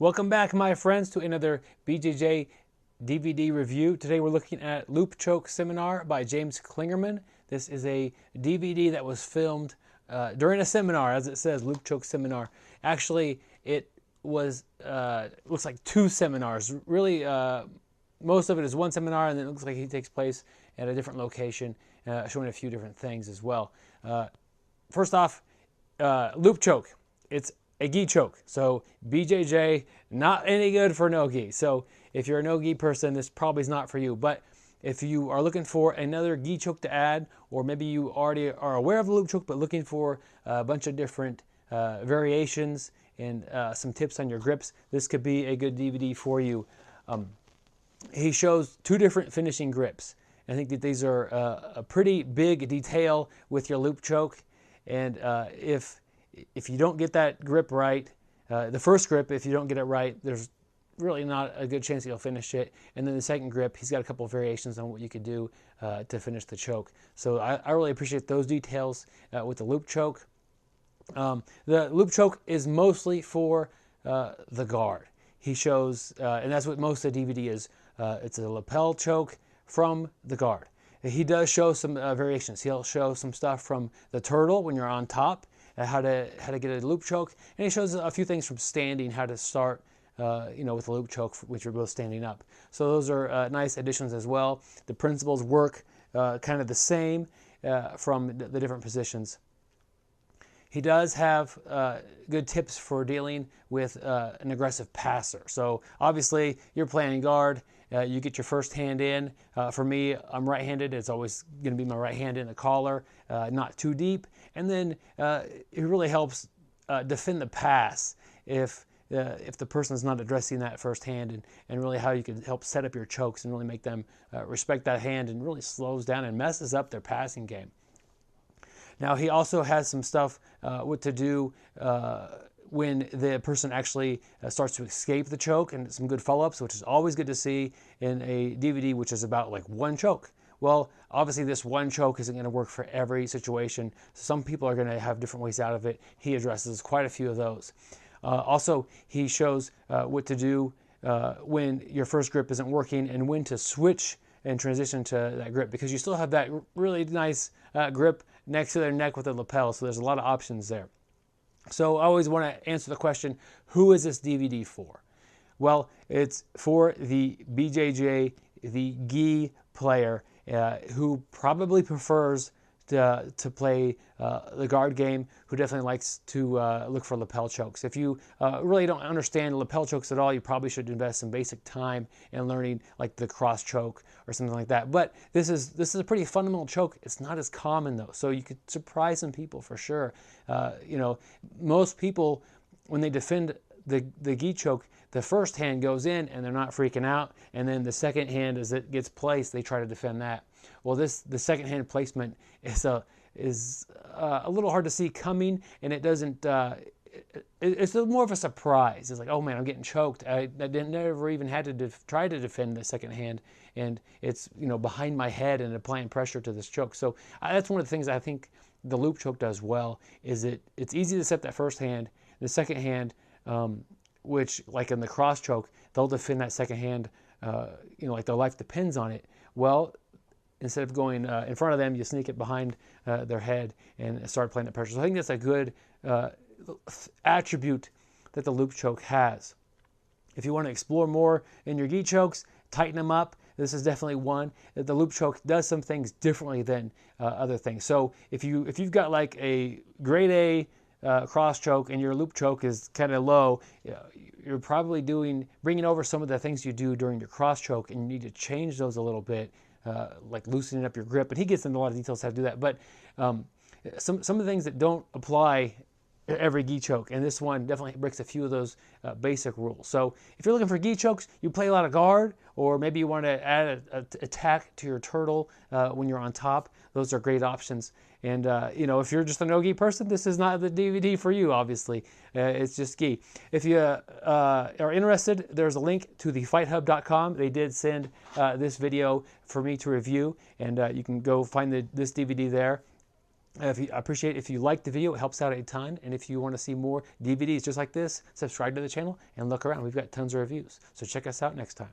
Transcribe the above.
Welcome back, my friends, to another BJJ DVD review. Today we're looking at Lapel Chokes Seminar by James Klingerman. This is a DVD that was filmed during a seminar, as it says, Lapel Chokes Seminar. Actually, it was, looks like two seminars. Really, most of it is one seminar, and then it looks like he takes place at a different location, showing a few different things as well. First off, Lapel Choke. It's a gi choke. So BJJ, not any good for no gi. So if you're a no gi person, this probably is not for you. But if you are looking for another gi choke to add, or maybe you already are aware of the Lapel Choke but looking for a bunch of different variations and some tips on your grips, this could be a good DVD for you. He shows two different finishing grips. I think that these are a pretty big detail with your Lapel Choke, and if you don't get that grip right, the first grip, if you don't get it right, there's really not a good chance that you'll finish it. And then the second grip, he's got a couple of variations on what you could do to finish the choke. So I really appreciate those details with the Lapel Choke. The Lapel Choke is mostly for the guard. He shows, and that's what most of the DVD is, it's a lapel choke from the guard. He does show some variations. He'll show some stuff from the turtle when you're on top, how to get a Lapel Choke, and he shows a few things from standing, how to start, with the Lapel Choke, which you're both standing up. So those are nice additions as well. The principles work kind of the same from the different positions. He does have good tips for dealing with an aggressive passer. So obviously you're playing guard. You get your first hand in. For me, I'm right-handed. It's always going to be my right hand in the collar, not too deep. And then it really helps defend the pass if the person is not addressing that first hand, and really how you can help set up your chokes and really make them respect that hand, and really slows down and messes up their passing game. Now, he also has some stuff what to do when the person actually starts to escape the choke, and some good follow-ups, which is always good to see in a DVD which is about like one choke. Well, obviously this one choke isn't going to work for every situation. Some people are going to have different ways out of it. He addresses quite a few of those. Also, he shows what to do when your first grip isn't working, and when to switch and transition to that grip, because you still have that really nice grip next to their neck with the lapel. So there's a lot of options there. So I always want to answer the question, who is this DVD for? Well, it's for the BJJ, the gi player, who probably prefers to play the guard game, who definitely likes to look for lapel chokes. If you really don't understand lapel chokes at all, you probably should invest some basic time in learning like the cross choke or something like that. But this is a pretty fundamental choke. It's not as common though, so you could surprise some people for sure. Most people, when they defend the gi choke, the first hand goes in and they're not freaking out, and then the second hand, as it gets placed, they try to defend that. Well, the second hand placement is a little hard to see coming, and it doesn't. It's more of a surprise. It's like, oh man, I'm getting choked. I never even had to try to defend the second hand, and it's behind my head and applying pressure to this choke. So that's one of the things I think the Lapel Choke does well. Is it's easy to set that first hand. The second hand, which like in the cross choke, they'll defend that second hand, like their life depends on it. Well, instead of going in front of them, you sneak it behind their head and start playing that pressure. So I think that's a good attribute that the Lapel Choke has. If you want to explore more in your gi chokes, tighten them up, this is definitely one. The Lapel Choke does some things differently than other things. So if you've got like a grade A cross choke and your Lapel Choke is kind of low, you're probably bringing over some of the things you do during your cross choke, and you need to change those a little bit, like loosening up your grip. And he gets into a lot of details how to do that. But some of the things that don't apply every gi choke, and this one definitely breaks a few of those basic rules. So if you're looking for gi chokes, you play a lot of guard, or maybe you want to add an attack to your turtle when you're on top, those are great options. And if you're just a no-gi person, this is not the DVD for you, obviously. It's just gi. If you are interested, there's a link to thefightHub.com. They did send this video for me to review, and you can go find this DVD there. I appreciate if you like the video, it helps out a ton. And if you want to see more DVDs just like this, subscribe to the channel and look around. We've got tons of reviews. So check us out next time.